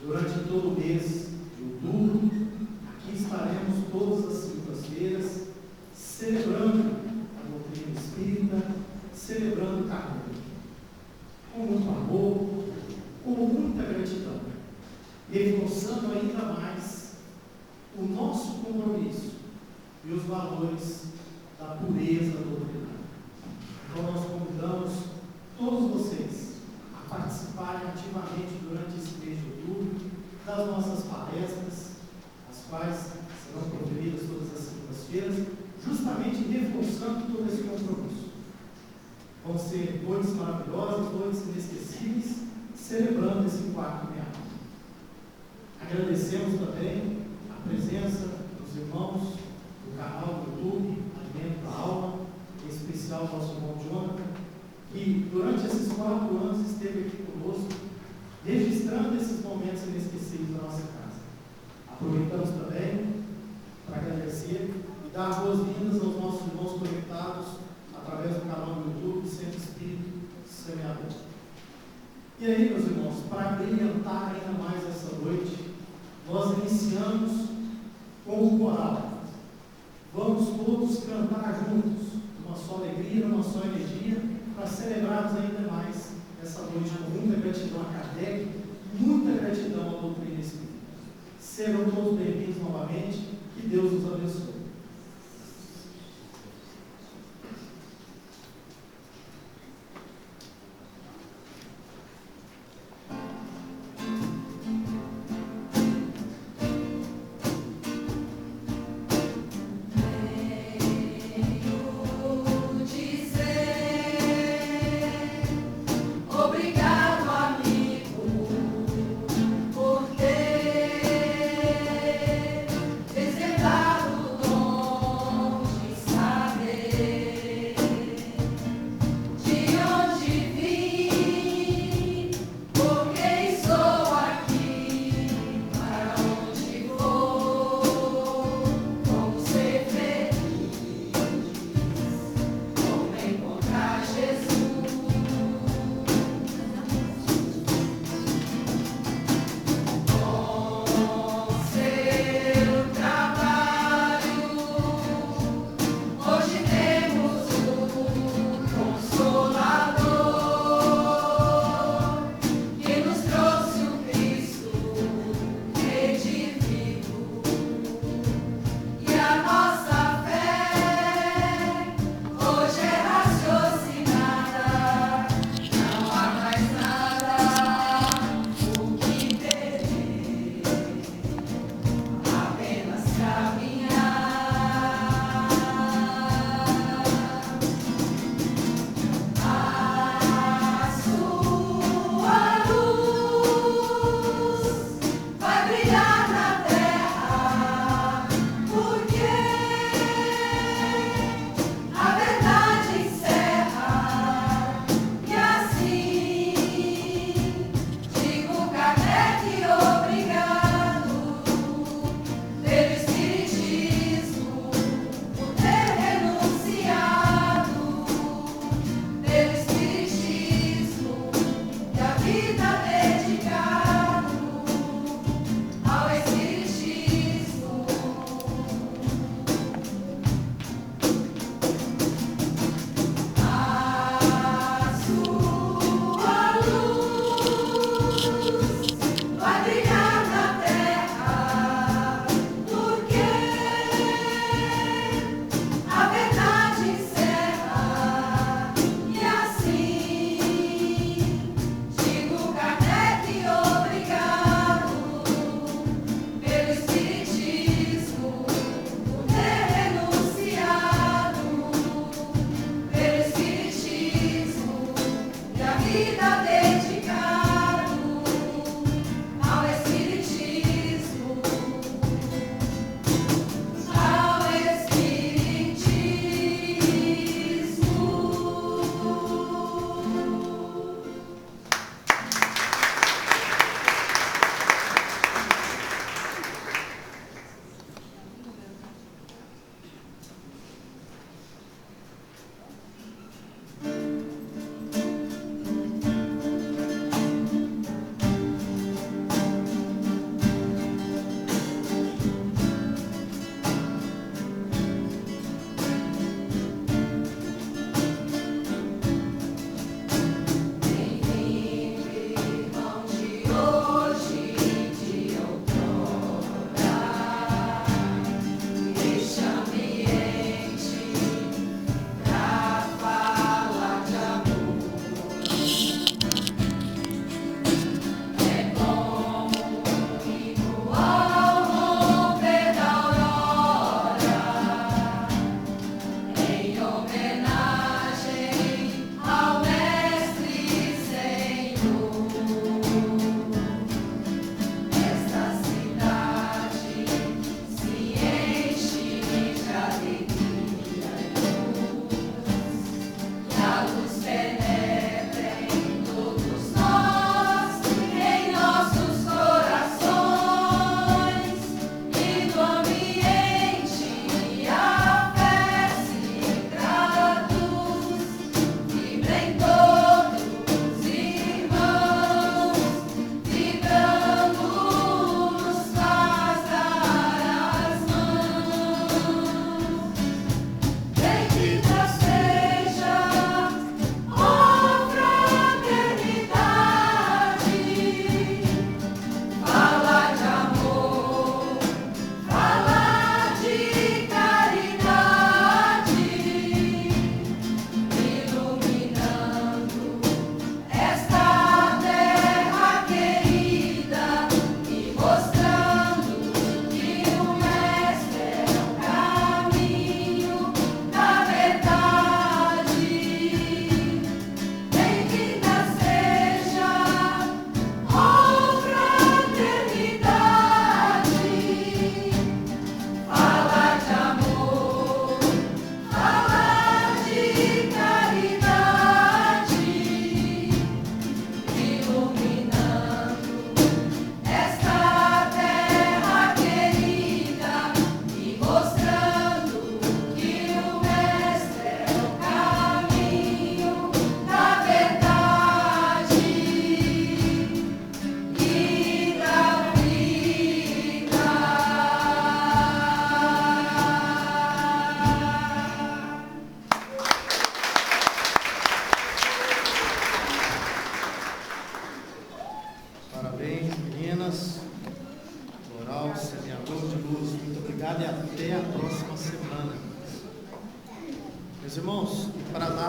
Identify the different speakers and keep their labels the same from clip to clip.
Speaker 1: durante todo o mês de outubro, aqui estaremos todas as segundas-feiras celebrando a doutrina espírita, celebrando Kardec, com muito amor, com muita gratidão, reforçando ainda mais o nosso compromisso e os valores da pureza doutrinária. Então nós convidamos todos vocês a participarem ativamente durante esse mês de outubro das nossas palestras, as quais serão proferidas todas as segundas-feiras, justamente reforçando todo esse compromisso. Vão ser noites maravilhosas, noites inesquecíveis, celebrando esse quarto meia. Agradecemos também a presença dos irmãos do canal do YouTube, Alimento da Alma, em especial o nosso irmão Jonathan, que durante esses 4 anos esteve aqui conosco, registrando esses momentos inesquecíveis da nossa casa. Aproveitamos também para agradecer e dar boas-vindas aos nossos irmãos conectados através do canal do YouTube, Centro Espírito Semeador. E aí, meus irmãos, para brilhantar ainda mais essa noite, nós iniciamos com o coral. Vamos todos cantar juntos, numa só alegria, numa só energia, para celebrarmos ainda mais essa noite com muita gratidão a Kardec, muita gratidão à doutrina espírita. Sejam todos bem-vindos novamente, que Deus os abençoe.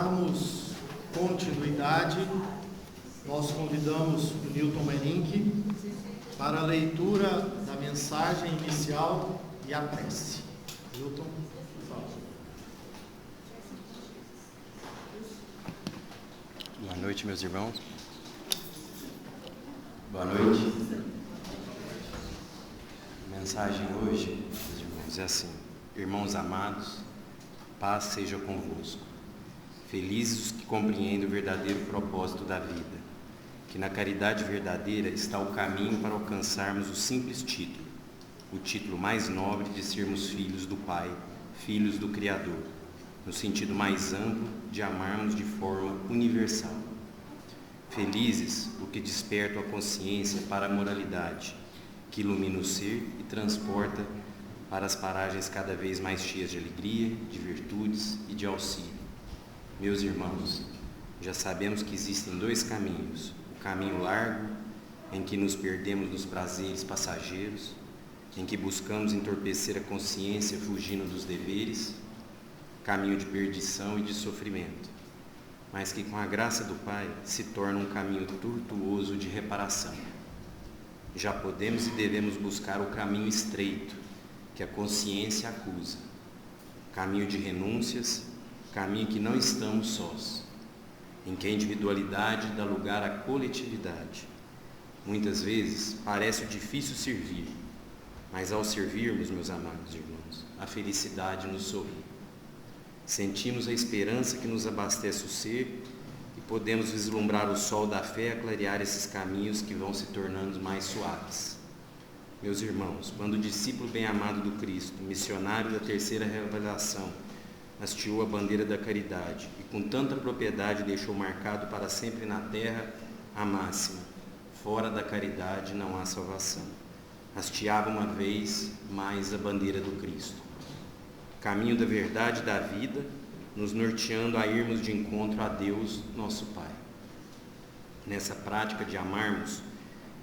Speaker 1: darmos continuidade, nós convidamos o Newton Merink para a leitura da mensagem inicial e a prece. Newton, por favor.
Speaker 2: Boa noite, meus irmãos. Boa noite. A mensagem hoje, meus irmãos, é assim: irmãos amados, paz seja convosco. Felizes os que compreendem o verdadeiro propósito da vida, que na caridade verdadeira está o caminho para alcançarmos o simples título, o título mais nobre de sermos filhos do Pai, filhos do Criador, no sentido mais amplo de amarmos de forma universal. Felizes o que despertam a consciência para a moralidade, que ilumina o ser e transporta para as paragens cada vez mais cheias de alegria, de virtudes e de auxílio. Meus irmãos, já sabemos que existem dois caminhos: o caminho largo, em que nos perdemos nos prazeres passageiros, em que buscamos entorpecer a consciência fugindo dos deveres, caminho de perdição e de sofrimento, mas que com a graça do Pai se torna um caminho tortuoso de reparação. Já podemos e devemos buscar o caminho estreito, que a consciência acusa, caminho de renúncias, caminho que não estamos sós, em que a individualidade dá lugar à coletividade. Muitas vezes parece difícil servir, mas ao servirmos, meus amados irmãos, a felicidade nos sorri. Sentimos a esperança que nos abastece o ser e podemos vislumbrar o sol da fé a clarear esses caminhos que vão se tornando mais suaves. Meus irmãos, quando o discípulo bem-amado do Cristo, missionário da terceira revelação, hasteou a bandeira da caridade e com tanta propriedade deixou marcado para sempre na terra a máxima: fora da caridade não há salvação. Hasteava uma vez mais a bandeira do Cristo, caminho da verdade e da vida, nos norteando a irmos de encontro a Deus, nosso Pai. Nessa prática de amarmos,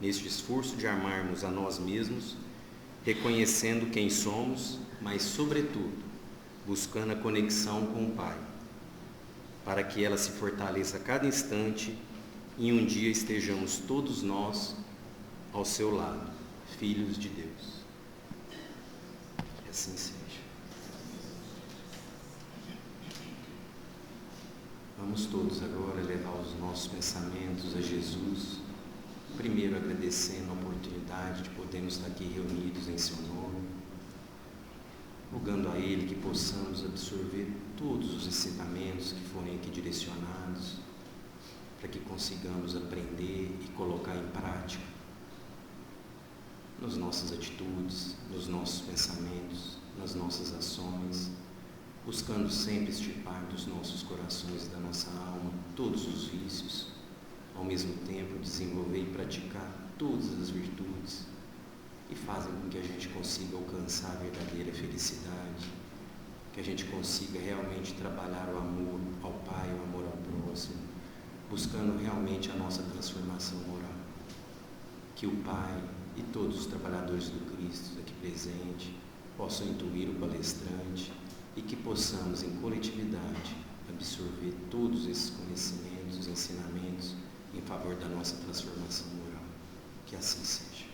Speaker 2: neste esforço de amarmos a nós mesmos, reconhecendo quem somos, mas sobretudo buscando a conexão com o Pai, para que ela se fortaleça a cada instante e um dia estejamos todos nós ao seu lado, filhos de Deus. Que assim seja. Vamos todos agora levar os nossos pensamentos a Jesus, primeiro agradecendo a oportunidade de podermos estar aqui reunidos em seu nome, rogando a Ele que possamos absorver todos os ensinamentos que forem aqui direcionados, para que consigamos aprender e colocar em prática nas nossas atitudes, nos nossos pensamentos, nas nossas ações, buscando sempre extirpar dos nossos corações e da nossa alma todos os vícios, ao mesmo tempo desenvolver e praticar todas as virtudes que fazem com que a gente consiga alcançar a verdadeira felicidade, que a gente consiga realmente trabalhar o amor ao Pai, o amor ao próximo, buscando realmente a nossa transformação moral. Que o Pai e todos os trabalhadores do Cristo aqui presente possam intuir o palestrante e que possamos, em coletividade, absorver todos esses conhecimentos, ensinamentos em favor da nossa transformação moral. Que assim seja.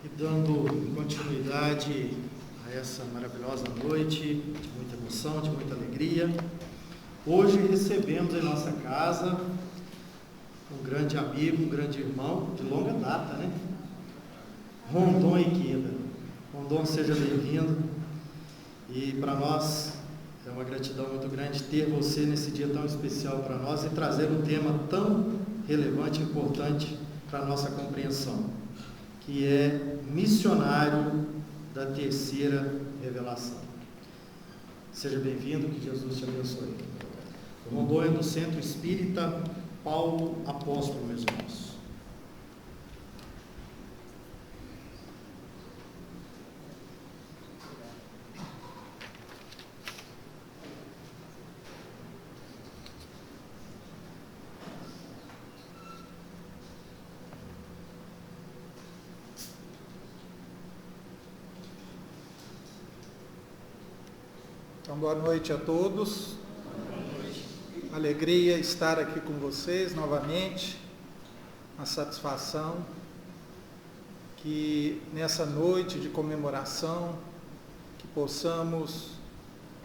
Speaker 1: E dando continuidade a essa maravilhosa noite, de muita emoção, de muita alegria, hoje recebemos em nossa casa um grande amigo, um grande irmão, de longa data, né? Rondon Ikeda. Rondon, seja bem-vindo. E para nós é uma gratidão muito grande ter você nesse dia tão especial para nós e trazer um tema tão relevante e importante para a nossa compreensão, que é missionário da terceira revelação. Seja bem-vindo, que Jesus te abençoe. O Rondon é do Centro Espírita Paulo Apóstolo, meus irmãos.
Speaker 3: Então, boa noite a todos. Alegria estar aqui com vocês novamente. Uma satisfação que nessa noite de comemoração que possamos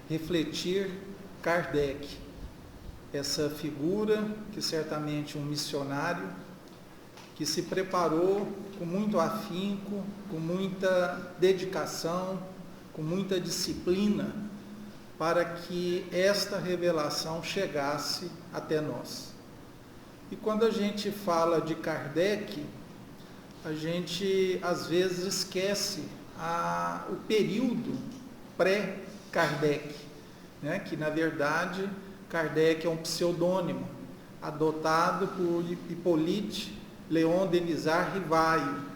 Speaker 3: refletir Kardec, essa figura que certamente um missionário que se preparou com muito afinco, com muita dedicação, com muita disciplina, para que esta revelação chegasse até nós. E quando a gente fala de Kardec, a gente às vezes esquece o período pré-Kardec, né? Que na verdade Kardec é um pseudônimo adotado por Hippolyte Léon Denisard Rivaio,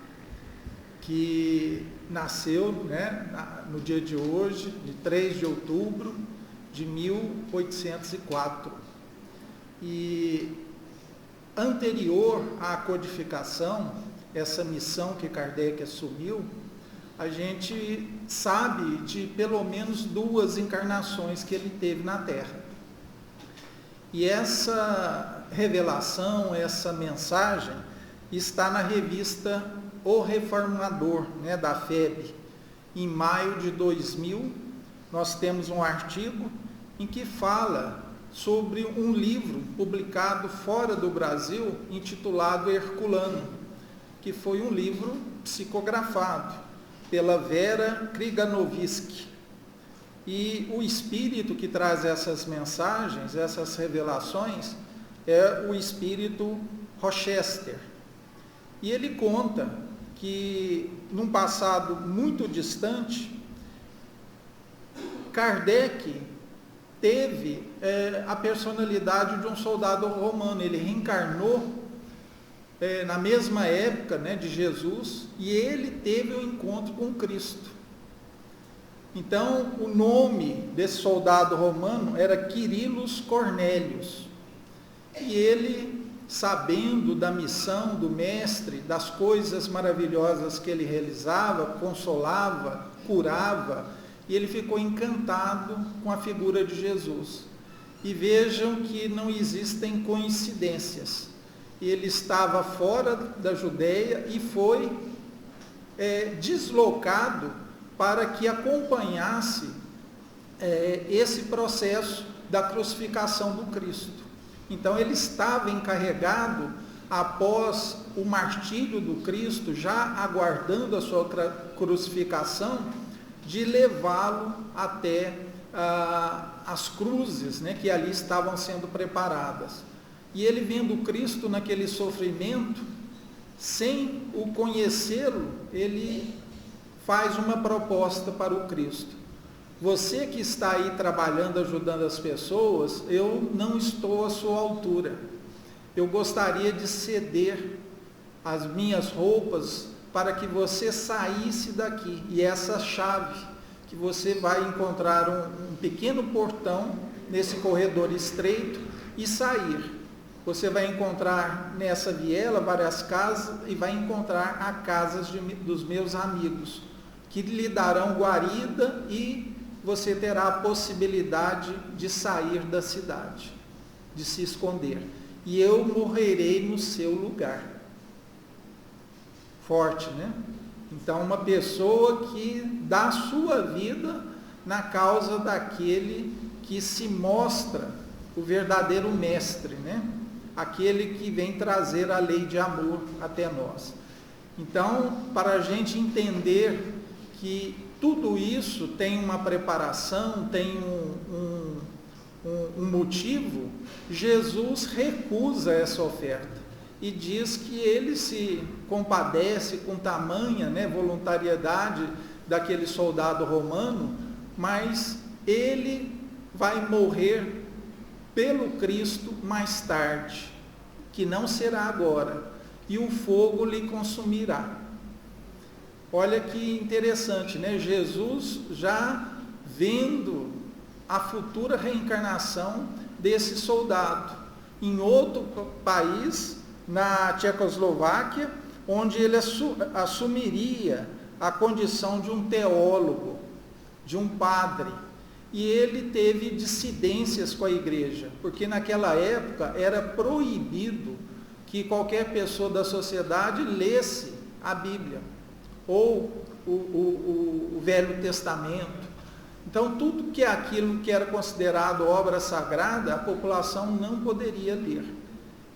Speaker 3: que nasceu, né, no dia de hoje, de 3 de outubro de 1804. E anterior à codificação, essa missão que Kardec assumiu, a gente sabe de pelo menos 2 encarnações que ele teve na Terra. E essa revelação, essa mensagem, está na revista O Reformador, né, da FEB. Em maio de 2000, nós temos um artigo em que fala sobre um livro publicado fora do Brasil, intitulado Herculano, que foi um livro psicografado pela Vera Kriganovsky. E o espírito que traz essas mensagens, essas revelações, é o espírito Rochester. E ele conta que, num passado muito distante, Kardec teve a personalidade de um soldado romano. Ele reencarnou na mesma época, né, de Jesus, e ele teve um encontro com Cristo. Então, o nome desse soldado romano era Quirilus Cornélius. E ele, sabendo da missão do mestre, das coisas maravilhosas que ele realizava, consolava, curava, e ele ficou encantado com a figura de Jesus. E vejam que não existem coincidências. Ele estava fora da Judeia e foi deslocado para que acompanhasse esse processo da crucificação do Cristo. Então ele estava encarregado, após o martírio do Cristo, já aguardando a sua crucificação, de levá-lo até as cruzes, né, que ali estavam sendo preparadas. E ele, vendo Cristo naquele sofrimento, sem o conhecê-lo, ele faz uma proposta para o Cristo. Você que está aí trabalhando, ajudando as pessoas, eu não estou à sua altura. Eu gostaria de ceder as minhas roupas para que você saísse daqui. E essa chave, que você vai encontrar um pequeno portão nesse corredor estreito e sair. Você vai encontrar nessa viela várias casas e vai encontrar as casas dos meus amigos, que lhe darão guarida, e você terá a possibilidade de sair da cidade, de se esconder. E eu morrerei no seu lugar. Forte, né? Então, uma pessoa que dá a sua vida na causa daquele que se mostra o verdadeiro mestre, né? Aquele que vem trazer a lei de amor até nós. Então, para a gente entender que tudo isso tem uma preparação, tem um motivo, Jesus recusa essa oferta e diz que ele se compadece com tamanha, né, voluntariedade daquele soldado romano, mas ele vai morrer pelo Cristo mais tarde, que não será agora, e o fogo lhe consumirá. Olha que interessante, né? Jesus já vendo a futura reencarnação desse soldado em outro país, na Tchecoslováquia, onde ele assumiria a condição de um teólogo, de um padre. e ele teve dissidências com a igreja, porque naquela época era proibido que qualquer pessoa da sociedade lesse a Bíblia, ou o Velho Testamento. Então, tudo que aquilo que era considerado obra sagrada, a população não poderia ler.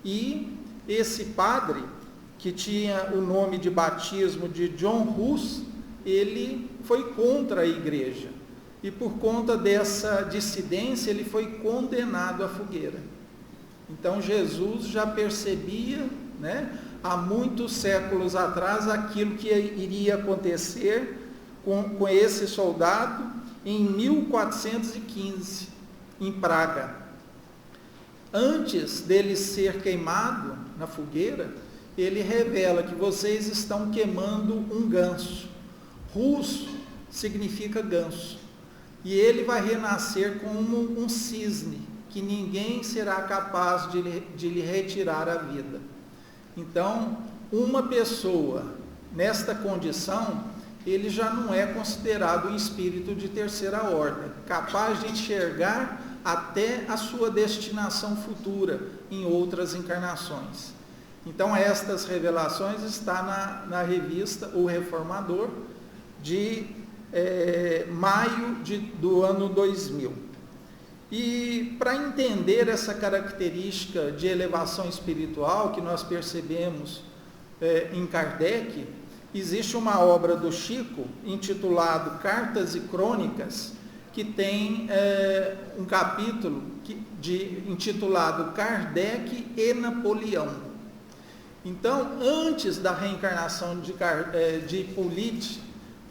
Speaker 3: E esse padre, que tinha o nome de batismo de John Hus, ele foi contra a igreja. E por conta dessa dissidência, ele foi condenado à fogueira. Então, Jesus já percebia, né, há muitos séculos atrás, aquilo que iria acontecer com esse soldado em 1415, em Praga. Antes dele ser queimado na fogueira, ele revela que vocês estão queimando um ganso. Rus significa ganso. E ele vai renascer como um cisne, que ninguém será capaz de lhe retirar a vida. Então, uma pessoa nesta condição, ele já não é considerado um espírito de terceira ordem, capaz de enxergar até a sua destinação futura em outras encarnações. Então, estas revelações estão na revista O Reformador, de maio do ano 2000. E para entender essa característica de elevação espiritual que nós percebemos em Kardec, existe uma obra do Chico, intitulado Cartas e Crônicas, que tem um capítulo intitulado Kardec e Napoleão. Então, antes da reencarnação de Hippolyte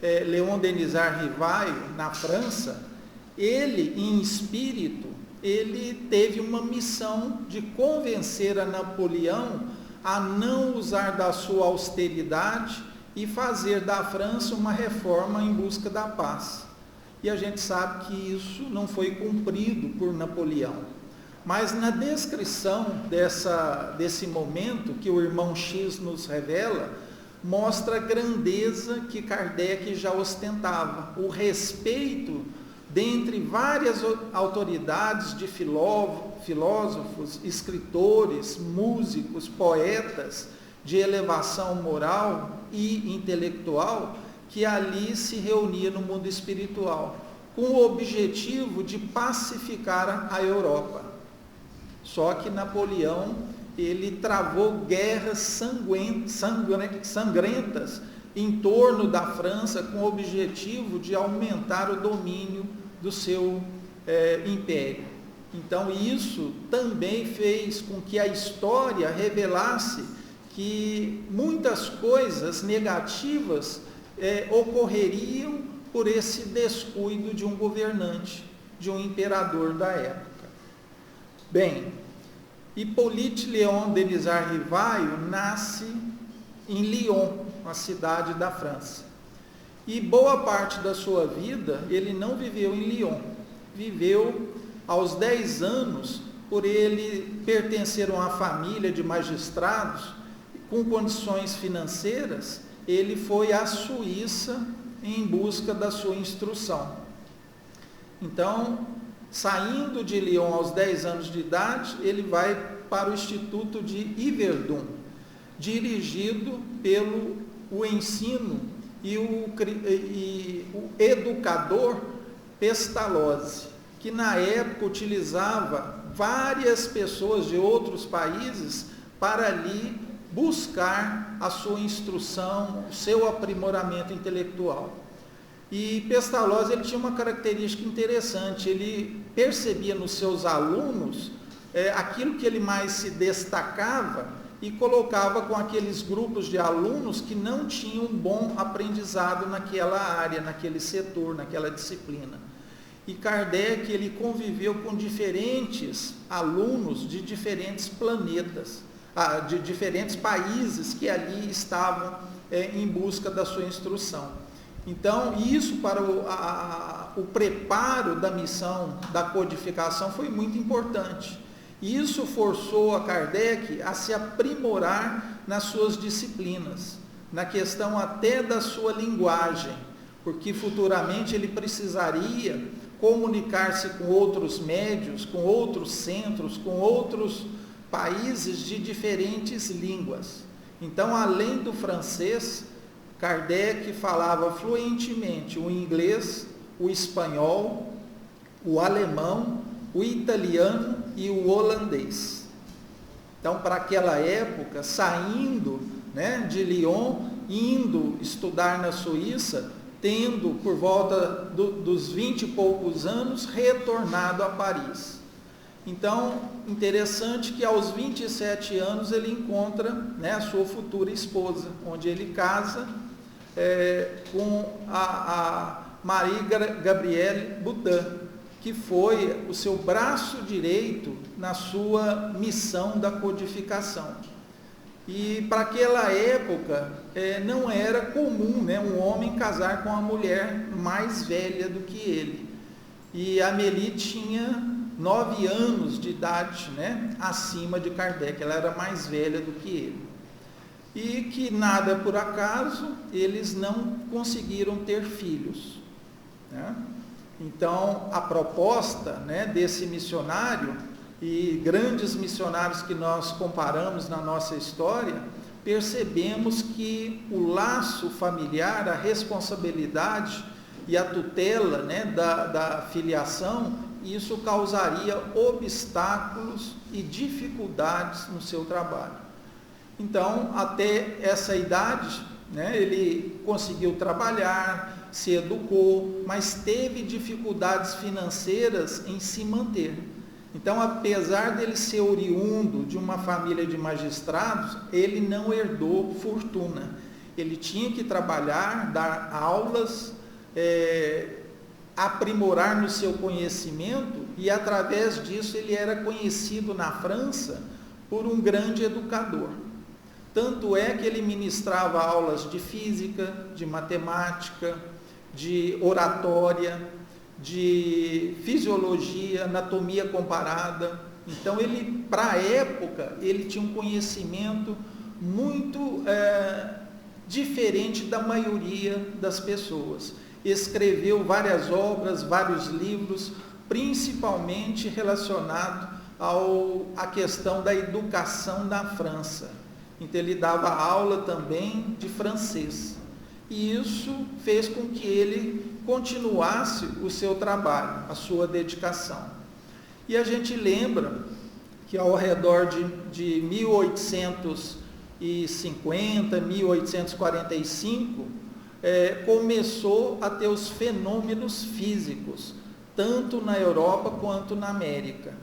Speaker 3: Léon Denis Rivaio, na França, ele, em espírito, ele teve uma missão de convencer a Napoleão a não usar da sua austeridade e fazer da França uma reforma em busca da paz. E a gente sabe que isso não foi cumprido por Napoleão. Mas na descrição desse momento que o irmão X nos revela, mostra a grandeza que Kardec já ostentava, o respeito dentre várias autoridades de filósofos, escritores, músicos, poetas de elevação moral e intelectual, que ali se reunia no mundo espiritual, com o objetivo de pacificar a Europa. Só que Napoleão, ele travou guerras sangrentas em torno da França, com o objetivo de aumentar o domínio do seu império. Então, isso também fez com que a história revelasse que muitas coisas negativas ocorreriam por esse descuido de um governante, de um imperador da época. Bem, Hippolyte Léon Denis Rivaio nasce em Lyon, uma cidade da França. E boa parte da sua vida ele não viveu em Lyon. Viveu aos 10 anos, por ele pertencer a uma família de magistrados, com condições financeiras, ele foi à Suíça em busca da sua instrução. Então, saindo de Lyon aos 10 anos de idade, ele vai para o Instituto de Yverdon, dirigido pelo ensino e o educador Pestalozzi, que na época utilizava várias pessoas de outros países para ali buscar a sua instrução, o seu aprimoramento intelectual. E Pestalozzi, ele tinha uma característica interessante, ele percebia nos seus alunos aquilo que ele mais se destacava e colocava com aqueles grupos de alunos que não tinham um bom aprendizado naquela área, naquele setor, naquela disciplina. E Kardec, ele conviveu com diferentes alunos de diferentes planetas, de diferentes países que ali estavam em busca da sua instrução. Então, isso para o preparo da missão da codificação foi muito importante. Isso forçou a Kardec a se aprimorar nas suas disciplinas, na questão até da sua linguagem, porque futuramente ele precisaria comunicar-se com outros médios, com outros centros, com outros países de diferentes línguas. Então, além do francês, Kardec falava fluentemente o inglês, o espanhol, o alemão, o italiano e o holandês. Então, para aquela época, saindo, né, de Lyon, indo estudar na Suíça, tendo por volta dos 20 e poucos anos retornado a Paris. Então, interessante que aos 27 anos ele encontra, né, a sua futura esposa, onde ele casa com a Marie Gabrielle Boudin, que foi o seu braço direito na sua missão da codificação. E para aquela época não era comum, né, um homem casar com uma mulher mais velha do que ele. E Amélie tinha 9 anos de idade, né, acima de Kardec, ela era mais velha do que ele. E que nada por acaso, eles não conseguiram ter filhos, né? Então, a proposta, né, desse missionário, e grandes missionários que nós comparamos na nossa história, percebemos que o laço familiar, a responsabilidade e a tutela, né, da filiação, isso causaria obstáculos e dificuldades no seu trabalho. Então, até essa idade, né, ele conseguiu trabalhar, se educou, mas teve dificuldades financeiras em se manter. Então, apesar dele ser oriundo de uma família de magistrados, ele não herdou fortuna. Ele tinha que trabalhar, dar aulas, aprimorar no seu conhecimento, e através disso ele era conhecido na França por um grande educador. Tanto é que ele ministrava aulas de física, de matemática, de oratória, de fisiologia, anatomia comparada. Então, ele, para a época, ele tinha um conhecimento muito diferente da maioria das pessoas. Escreveu várias obras, vários livros, principalmente relacionado à questão da educação na França. Então, ele dava aula também de francês. E isso fez com que ele continuasse o seu trabalho, a sua dedicação. E a gente lembra que ao redor de 1850, 1845, começou a ter os fenômenos físicos, tanto na Europa quanto na América.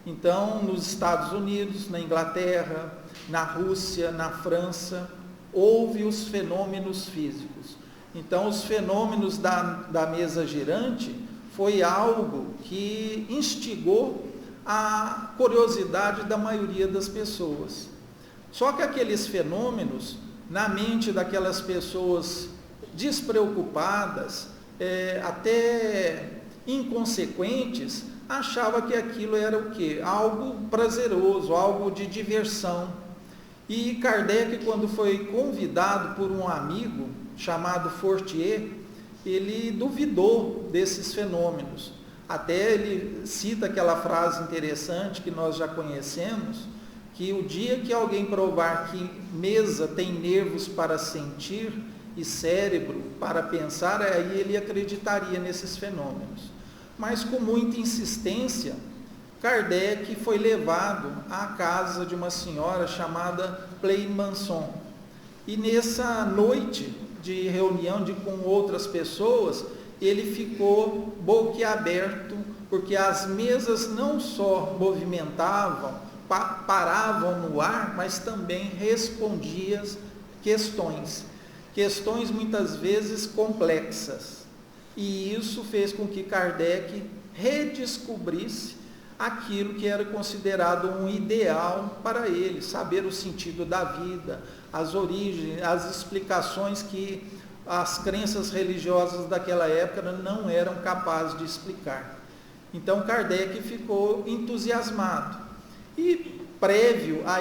Speaker 3: Então, nos Estados Unidos, na Inglaterra, na Rússia, na França, houve os fenômenos físicos. Então, os fenômenos da mesa girante foi algo que instigou a curiosidade da maioria das pessoas. Só que aqueles fenômenos, na mente daquelas pessoas despreocupadas, até inconsequentes, achava que aquilo era o quê? Algo prazeroso, algo de diversão. E Kardec, quando foi convidado por um amigo chamado Fortier, ele duvidou desses fenômenos. Até ele cita aquela frase interessante que nós já conhecemos, que o dia que alguém provar que mesa tem nervos para sentir e cérebro para pensar, aí ele acreditaria nesses fenômenos. Mas com muita insistência, Kardec foi levado à casa de uma senhora chamada Pleymanson. E nessa noite de reunião com outras pessoas, ele ficou boquiaberto, porque as mesas não só movimentavam, paravam no ar, mas também respondiam questões muitas vezes complexas. E isso fez com que Kardec redescobrisse aquilo que era considerado um ideal para ele, saber o sentido da vida, as origens, as explicações que as crenças religiosas daquela época não eram capazes de explicar. Então Kardec ficou entusiasmado. E prévio a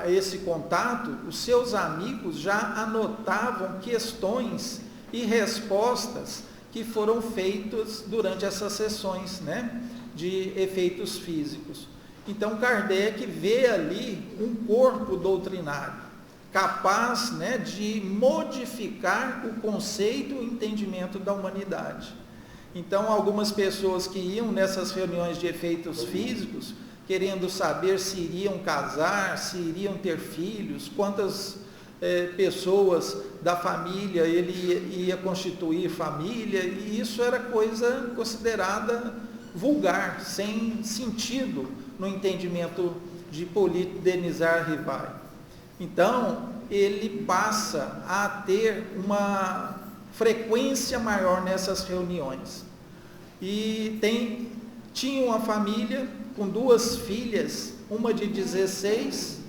Speaker 3: esse contato, os seus amigos já anotavam questões e respostas que foram feitos durante essas sessões, né, de efeitos físicos. Então Kardec vê ali um corpo doutrinário, capaz, né, de modificar o conceito e o entendimento da humanidade. Então algumas pessoas que iam nessas reuniões de efeitos físicos, querendo saber se iriam casar, se iriam ter filhos, quantas pessoas da família ele ia constituir família, e isso era coisa considerada vulgar, sem sentido no entendimento de Hipólito Denizar Rivail. Então, ele passa a ter uma frequência maior nessas reuniões. E tinha uma família com 2 filhas, uma de 16,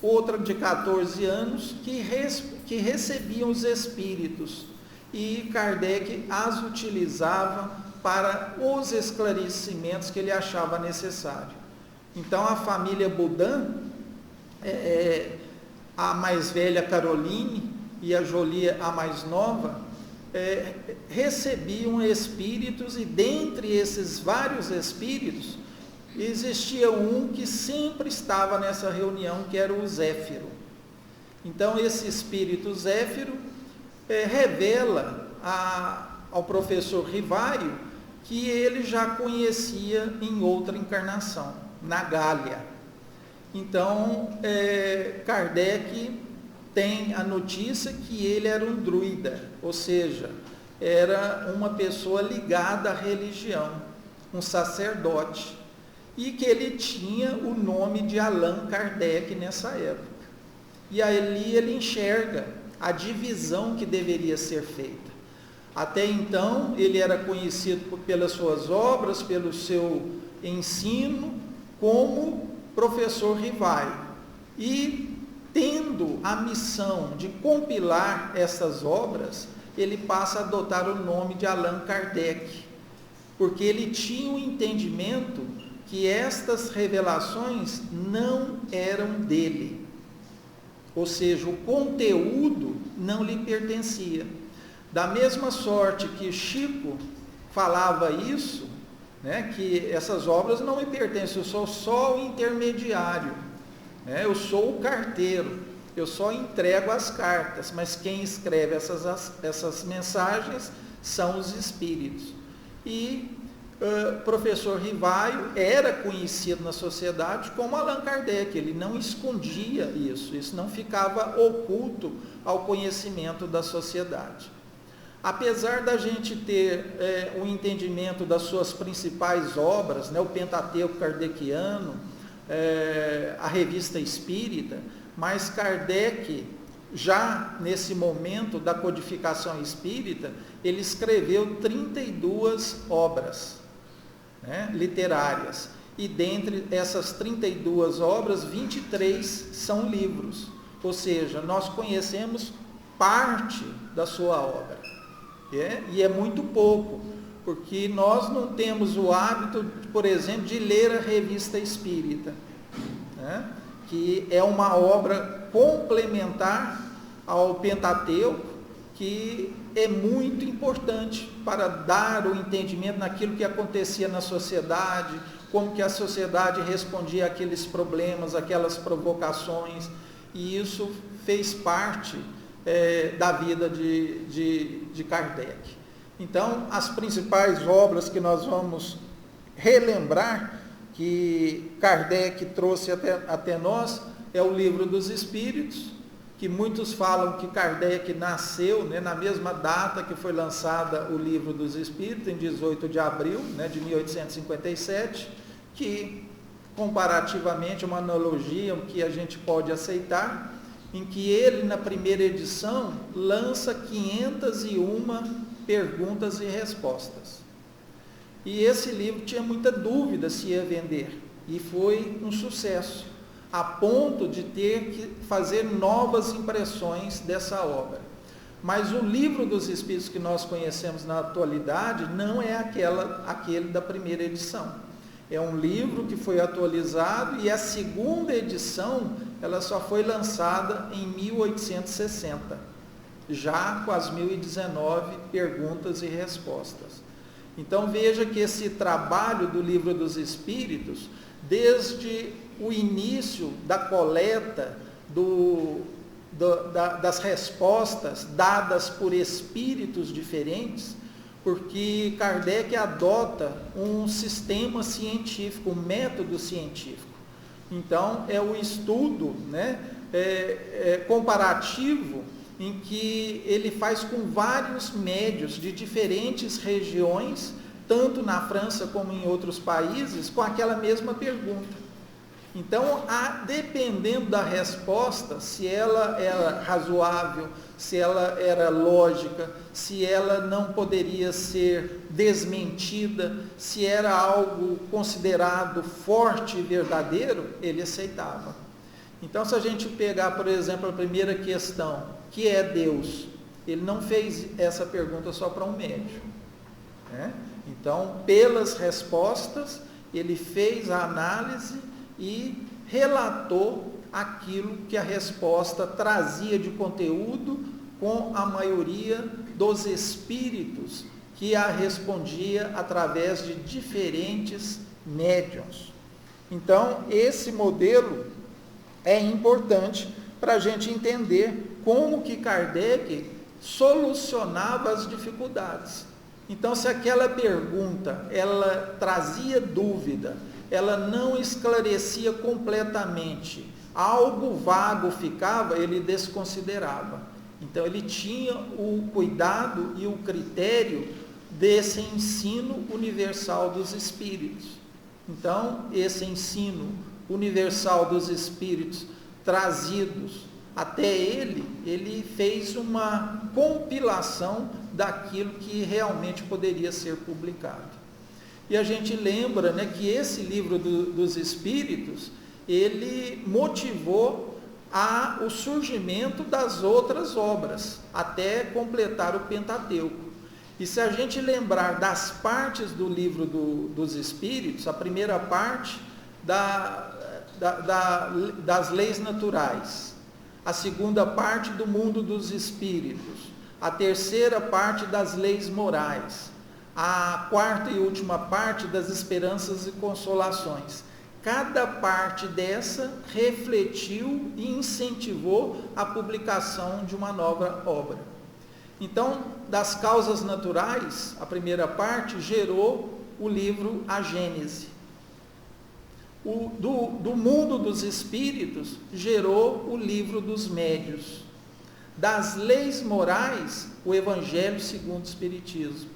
Speaker 3: outra de 14 anos, que recebiam os espíritos, e Kardec as utilizava para os esclarecimentos que ele achava necessário. Então a família Boudin, a mais velha Caroline e a Jolie, a mais nova, recebiam espíritos, e dentre esses vários espíritos, existia um que sempre estava nessa reunião, que era o Zéfiro. Então esse espírito Zéfiro revela ao professor Rivaio que ele já conhecia em outra encarnação, na Gália. Então Kardec tem a notícia que ele era um druida, ou seja, era uma pessoa ligada à religião, um sacerdote, e que ele tinha o nome de Allan Kardec nessa época. E ali ele enxerga a divisão que deveria ser feita. Até então, ele era conhecido pelas suas obras, pelo seu ensino, como professor Rivaio. E, tendo a missão de compilar essas obras, ele passa a adotar o nome de Allan Kardec, porque ele tinha o entendimento que estas revelações não eram dele, ou seja, o conteúdo não lhe pertencia. Da mesma sorte que Chico falava isso, né, que essas obras não me pertencem, eu sou só o intermediário, né, eu sou o carteiro, eu só entrego as cartas, mas quem escreve essas mensagens são os espíritos. E professor Rivaio era conhecido na sociedade como Allan Kardec, ele não escondia isso não ficava oculto ao conhecimento da sociedade. Apesar da gente ter o entendimento das suas principais obras, né, o Pentateuco Kardeciano, a Revista Espírita, mas Kardec, já nesse momento da codificação espírita, ele escreveu 32 obras, né, literárias, e dentre essas 32 obras, 23 são livros, ou seja, nós conhecemos parte da sua obra, e é muito pouco, porque nós não temos o hábito, por exemplo, de ler a Revista Espírita, né, que é uma obra complementar ao Pentateuco, que é muito importante para dar o entendimento naquilo que acontecia na sociedade, como que a sociedade respondia àqueles problemas, aquelas provocações, e isso fez parte da vida de Kardec. Então, as principais obras que nós vamos relembrar, que Kardec trouxe até nós, é o Livro dos Espíritos, que muitos falam que Kardec nasceu, né, na mesma data que foi lançada o Livro dos Espíritos, em 18 de abril, né, de 1857, que comparativamente é uma analogia que a gente pode aceitar, em que ele, na primeira edição, lança 501 perguntas e respostas. E esse livro tinha muita dúvida se ia vender, e foi um sucesso, a ponto de ter que fazer novas impressões dessa obra. Mas o Livro dos Espíritos que nós conhecemos na atualidade não é aquele da primeira edição. É um livro que foi atualizado, e a segunda edição ela só foi lançada em 1860. já com as 1019 perguntas e respostas. Então veja que esse trabalho do Livro dos Espíritos, desde o início da coleta das respostas dadas por espíritos diferentes, porque Kardec adota um sistema científico, um método científico. Então, é o estudo, né, comparativo, em que ele faz com vários médios de diferentes regiões, tanto na França como em outros países, com aquela mesma pergunta. Então, dependendo da resposta, se ela era razoável, se ela era lógica, se ela não poderia ser desmentida, se era algo considerado forte e verdadeiro, ele aceitava. Então, se a gente pegar, por exemplo, a primeira questão, que é Deus, ele não fez essa pergunta só para um médium, né? Então, pelas respostas, ele fez a análise e relatou aquilo que a resposta trazia de conteúdo com a maioria dos espíritos que a respondia através de diferentes médiuns. Então, esse modelo é importante para a gente entender como que Kardec solucionava as dificuldades. Então, se aquela pergunta, ela trazia dúvida, ela não esclarecia completamente, algo vago ficava, ele desconsiderava. Então, ele tinha o cuidado e o critério desse ensino universal dos espíritos. Então, esse ensino universal dos espíritos trazidos até ele fez uma compilação daquilo que realmente poderia ser publicado. E a gente lembra, né, que esse livro dos Espíritos, ele motivou o surgimento das outras obras, até completar o Pentateuco. E se a gente lembrar das partes do livro dos Espíritos, a primeira parte das leis naturais, a segunda parte do mundo dos espíritos, a terceira parte das leis morais, a quarta e última parte das esperanças e consolações. Cada parte dessa refletiu e incentivou a publicação de uma nova obra. Então, das causas naturais, a primeira parte gerou o livro A Gênese. Do mundo dos espíritos gerou o livro dos médios. Das leis morais, o Evangelho segundo o Espiritismo.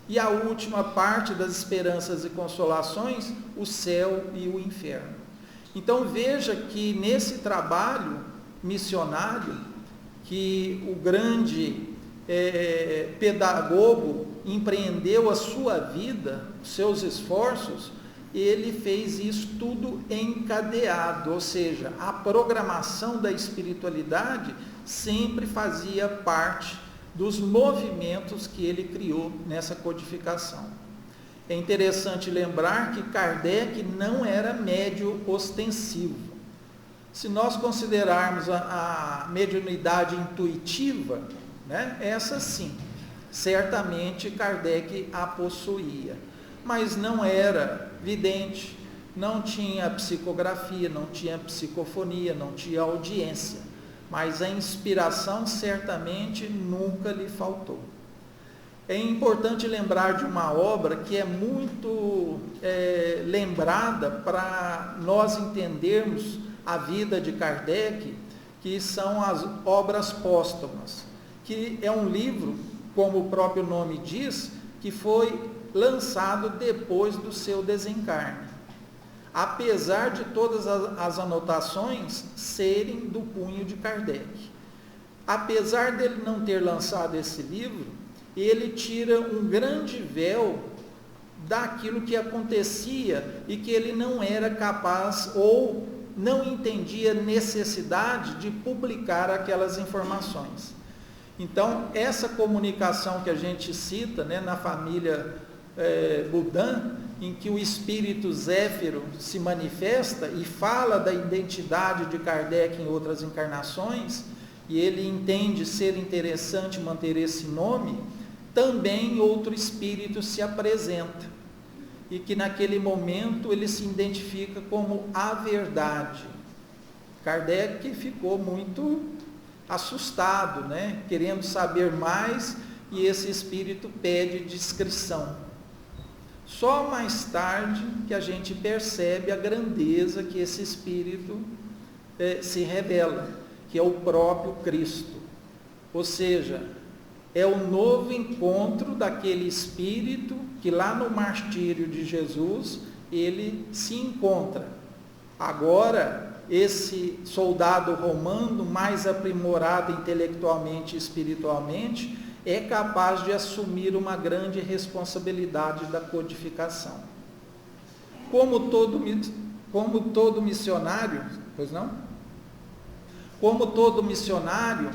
Speaker 3: E a última parte das esperanças e consolações, o céu e o inferno. Então veja que nesse trabalho missionário, que o grande pedagogo empreendeu a sua vida, os seus esforços, ele fez isso tudo encadeado, ou seja, a programação da espiritualidade sempre fazia parte dos movimentos que ele criou nessa codificação. É interessante lembrar que Kardec não era médium ostensivo. Se nós considerarmos a mediunidade intuitiva, né, essa sim, certamente Kardec a possuía, mas não era vidente, não tinha psicografia, não tinha psicofonia, não tinha audiência, mas a inspiração certamente nunca lhe faltou. É importante lembrar de uma obra que é muito lembrada para nós entendermos a vida de Kardec, que são as obras póstumas, que é um livro, como o próprio nome diz, que foi lançado depois do seu desencarne, apesar de todas as anotações serem do punho de Kardec. Apesar dele não ter lançado esse livro, ele tira um grande véu daquilo que acontecia e que ele não era capaz ou não entendia necessidade de publicar aquelas informações. Então, essa comunicação que a gente cita, né, na família Budan, em que o espírito Zéfiro se manifesta e fala da identidade de Kardec em outras encarnações, e ele entende ser interessante manter esse nome, também outro espírito se apresenta, e que naquele momento ele se identifica como a verdade. Kardec ficou muito assustado, né? Querendo saber mais, e esse espírito pede descrição. Só mais tarde que a gente percebe a grandeza que esse espírito se revela, que é o próprio Cristo. Ou seja, é o novo encontro daquele espírito que lá no martírio de Jesus ele se encontra. Agora, esse soldado romano, mais aprimorado intelectualmente e espiritualmente, é capaz de assumir uma grande responsabilidade da codificação. Como todo missionário, pois não? Como todo missionário,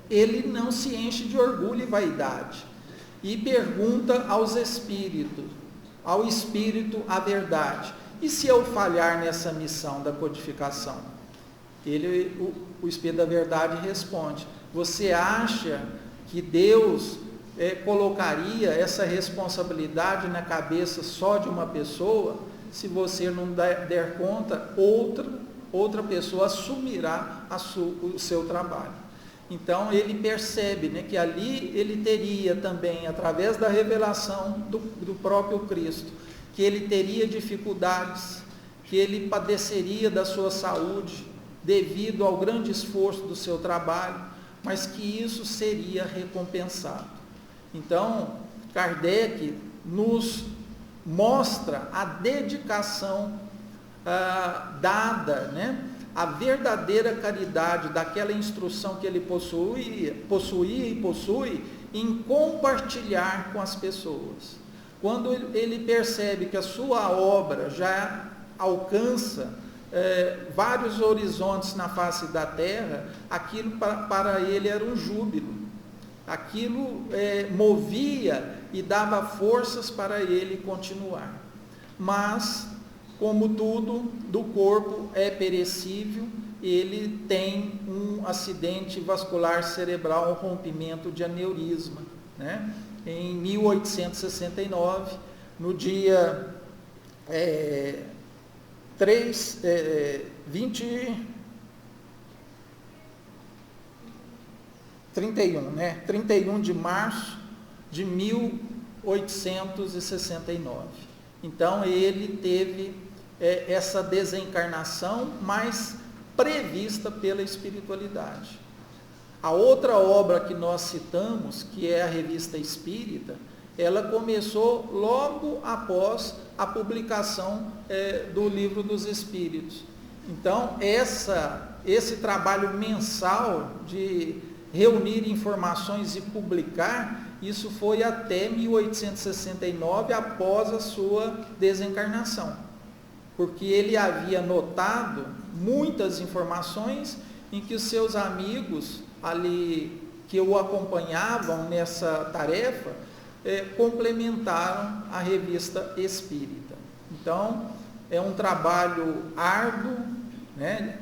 Speaker 3: ele não se enche de orgulho e vaidade, e pergunta aos espíritos, ao espírito a verdade. E se eu falhar nessa missão da codificação? O espírito da verdade responde: você acha que Deus colocaria essa responsabilidade na cabeça só de uma pessoa? Se você não der conta, outra pessoa assumirá o seu trabalho. Então ele percebe, né, que ali ele teria também, através da revelação do próprio Cristo, que ele teria dificuldades, que ele padeceria da sua saúde devido ao grande esforço do seu trabalho, mas que isso seria recompensado. Então, Kardec nos mostra a dedicação dada, né? A verdadeira caridade daquela instrução que ele possuía e possui em compartilhar com as pessoas. Quando ele percebe que a sua obra já alcança vários horizontes na face da terra, aquilo para ele era um júbilo. Aquilo movia e dava forças para ele continuar. Mas, como tudo do corpo é perecível, ele tem um acidente vascular cerebral, um rompimento de aneurisma, né? Em 1869, no dia 31 de março de 1869. Então ele teve essa desencarnação, mas prevista pela espiritualidade. A outra obra que nós citamos, que é a Revista Espírita, ela começou logo após a publicação do Livro dos Espíritos. Então, esse trabalho mensal de reunir informações e publicar, isso foi até 1869, após a sua desencarnação. Porque ele havia notado muitas informações em que os seus amigos ali que o acompanhavam nessa tarefa complementaram a Revista Espírita. Então, é um trabalho árduo, né,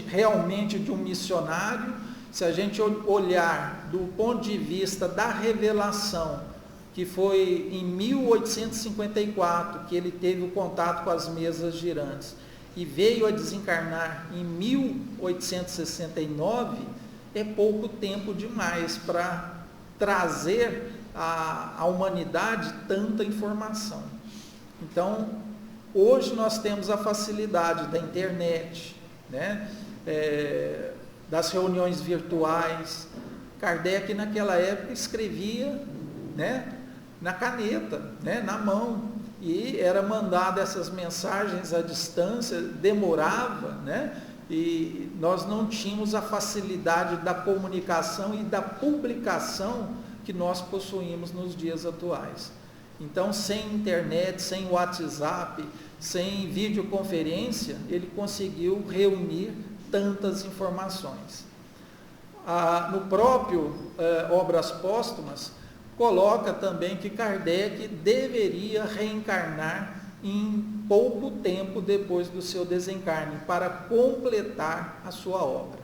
Speaker 3: realmente de um missionário. Se a gente olhar do ponto de vista da revelação, que foi em 1854 que ele teve o contato com as mesas girantes e veio a desencarnar em 1869, é pouco tempo demais para trazer à humanidade tanta informação. Então, hoje nós temos a facilidade da internet, né? Das reuniões virtuais. Kardec naquela época escrevia, né, na caneta, né, na mão, e era mandada essas mensagens à distância, demorava, né, e nós não tínhamos a facilidade da comunicação e da publicação que nós possuímos nos dias atuais. Então, sem internet, sem WhatsApp, sem videoconferência, ele conseguiu reunir tantas informações. No próprio Obras Póstumas, coloca também que Kardec deveria reencarnar em pouco tempo depois do seu desencarne, para completar a sua obra.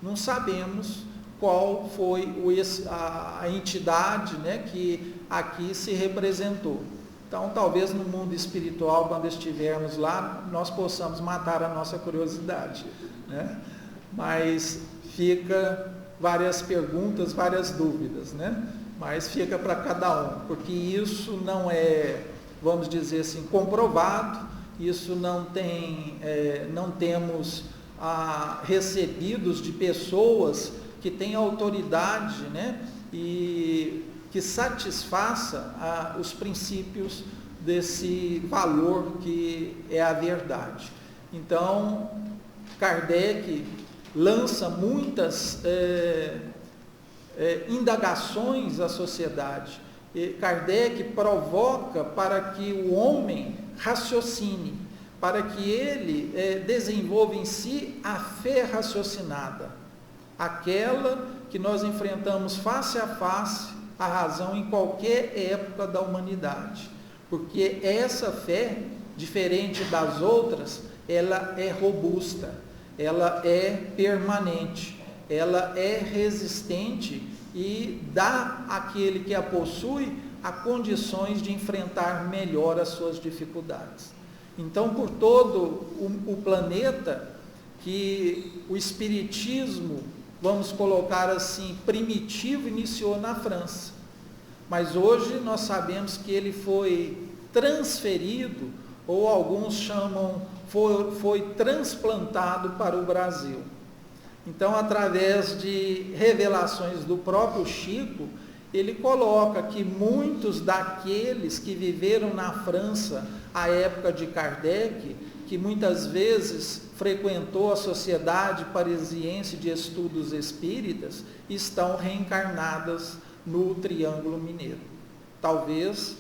Speaker 3: não sabemos qual foi a entidade, né, que aqui se representou. Então, talvez no mundo espiritual, quando estivermos lá, nós possamos matar a nossa curiosidade, né? Mas fica várias perguntas, várias dúvidas, né? Mas fica para cada um, porque isso não é, vamos dizer assim, comprovado, isso não temos recebidos de pessoas que têm autoridade, né? E que satisfaça os princípios desse valor que é a verdade. Então, Kardec lança muitas indagações à sociedade. E Kardec provoca para que o homem raciocine, para que ele desenvolva em si a fé raciocinada, aquela que nós enfrentamos face a face a razão em qualquer época da humanidade, porque essa fé, diferente das outras, ela é robusta, ela é permanente, ela é resistente e dá àquele que a possui a condições de enfrentar melhor as suas dificuldades. Então, por todo o planeta, que o espiritismo, vamos colocar assim, primitivo, iniciou na França. Mas hoje nós sabemos que ele foi transferido, ou alguns chamam, foi transplantado para o Brasil. Então, através de revelações do próprio Chico, ele coloca que muitos daqueles que viveram na França à época de Kardec, que muitas vezes frequentou a Sociedade Parisiense de Estudos Espíritas, estão reencarnadas no Triângulo Mineiro. Talvez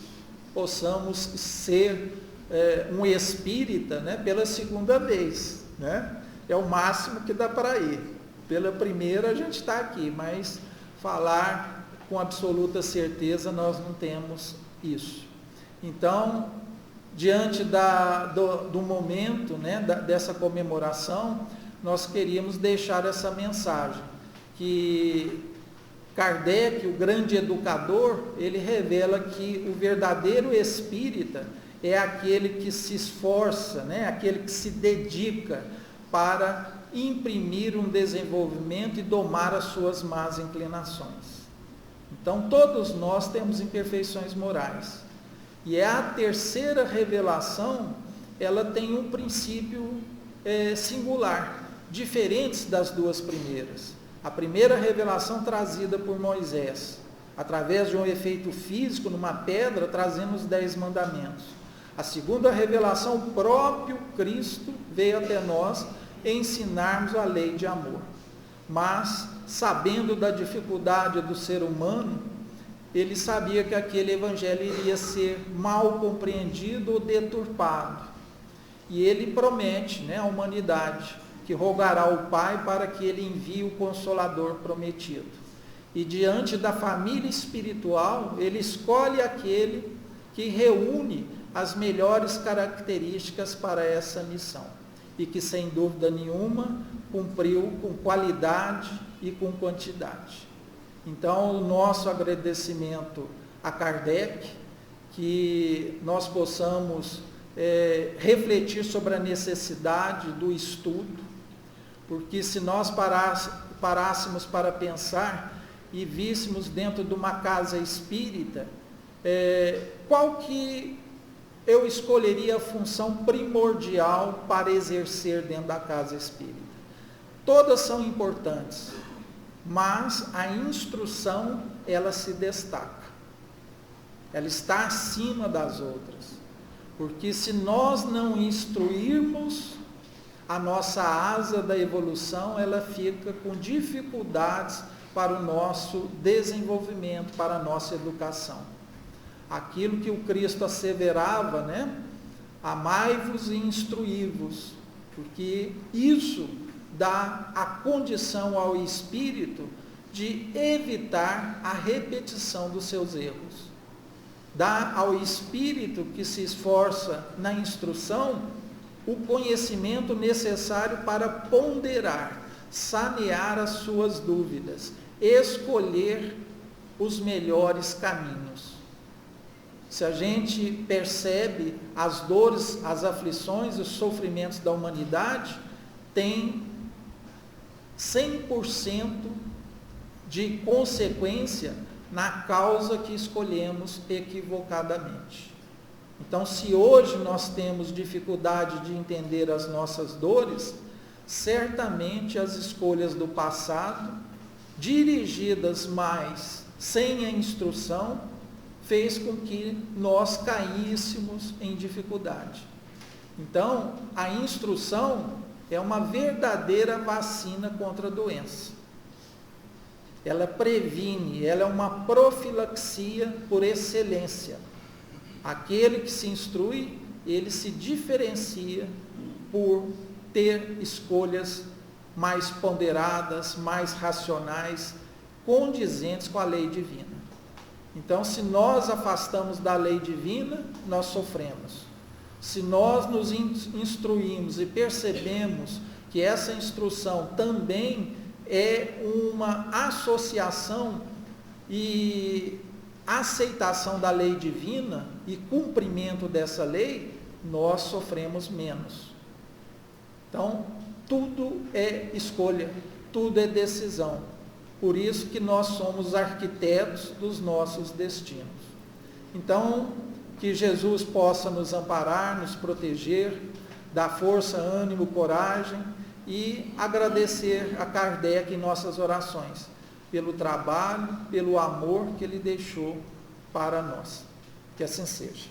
Speaker 3: possamos ser um espírita, né, pela segunda vez, né? É o máximo que dá para ir. Pela primeira a gente está aqui, mas falar com absoluta certeza nós não temos isso. Então, diante do momento, né, dessa comemoração, nós queríamos deixar essa mensagem, que Kardec, o grande educador, ele revela que o verdadeiro espírita é aquele que se esforça, né, aquele que se dedica para imprimir um desenvolvimento e domar as suas más inclinações. Então, todos nós temos imperfeições morais. E a terceira revelação, ela tem um princípio singular, diferente das duas primeiras. A primeira revelação trazida por Moisés, através de um efeito físico numa pedra, trazendo os 10 mandamentos. A segunda revelação, o próprio Cristo veio até nós ensinarmos a lei de amor. Mas, sabendo da dificuldade do ser humano, ele sabia que aquele evangelho iria ser mal compreendido ou deturpado. E ele promete, né, à humanidade que rogará ao Pai para que ele envie o Consolador prometido. E diante da família espiritual, ele escolhe aquele que reúne as melhores características para essa missão. E que, sem dúvida nenhuma, cumpriu com qualidade e com quantidade. Então, o nosso agradecimento a Kardec, que nós possamos refletir sobre a necessidade do estudo, porque se nós parássemos para pensar e víssemos dentro de uma casa espírita, qual que eu escolheria a função primordial para exercer dentro da casa espírita? Todas são importantes, mas a instrução, ela se destaca. Ela está acima das outras. Porque se nós não instruirmos, a nossa asa da evolução, ela fica com dificuldades para o nosso desenvolvimento, para a nossa educação. Aquilo que o Cristo asseverava, né? Amai-vos e instruí-vos, porque isso dá a condição ao espírito de evitar a repetição dos seus erros. Dá ao espírito que se esforça na instrução o conhecimento necessário para ponderar sanear as suas dúvidas, escolher os melhores caminhos. Se a gente percebe as dores, as aflições, os sofrimentos da humanidade, tem 100% de consequência na causa que escolhemos equivocadamente. Então, se hoje nós temos dificuldade de entender as nossas dores, certamente as escolhas do passado, dirigidas mais sem a instrução, fez com que nós caíssemos em dificuldade. Então, a instrução é uma verdadeira vacina contra a doença. Ela previne, ela é uma profilaxia por excelência. Aquele que se instrui, ele se diferencia por ter escolhas mais ponderadas, mais racionais, condizentes com a lei divina. Então, se nós afastamos da lei divina, nós sofremos. Se nós nos instruímos e percebemos que essa instrução também é uma associação e aceitação da lei divina e cumprimento dessa lei, nós sofremos menos. Então, tudo é escolha, tudo é decisão. Por isso que nós somos arquitetos dos nossos destinos. Então, que Jesus possa nos amparar, nos proteger, dar força, ânimo, coragem e agradecer a Kardec em nossas orações, pelo trabalho, pelo amor que ele deixou para nós. Que assim seja.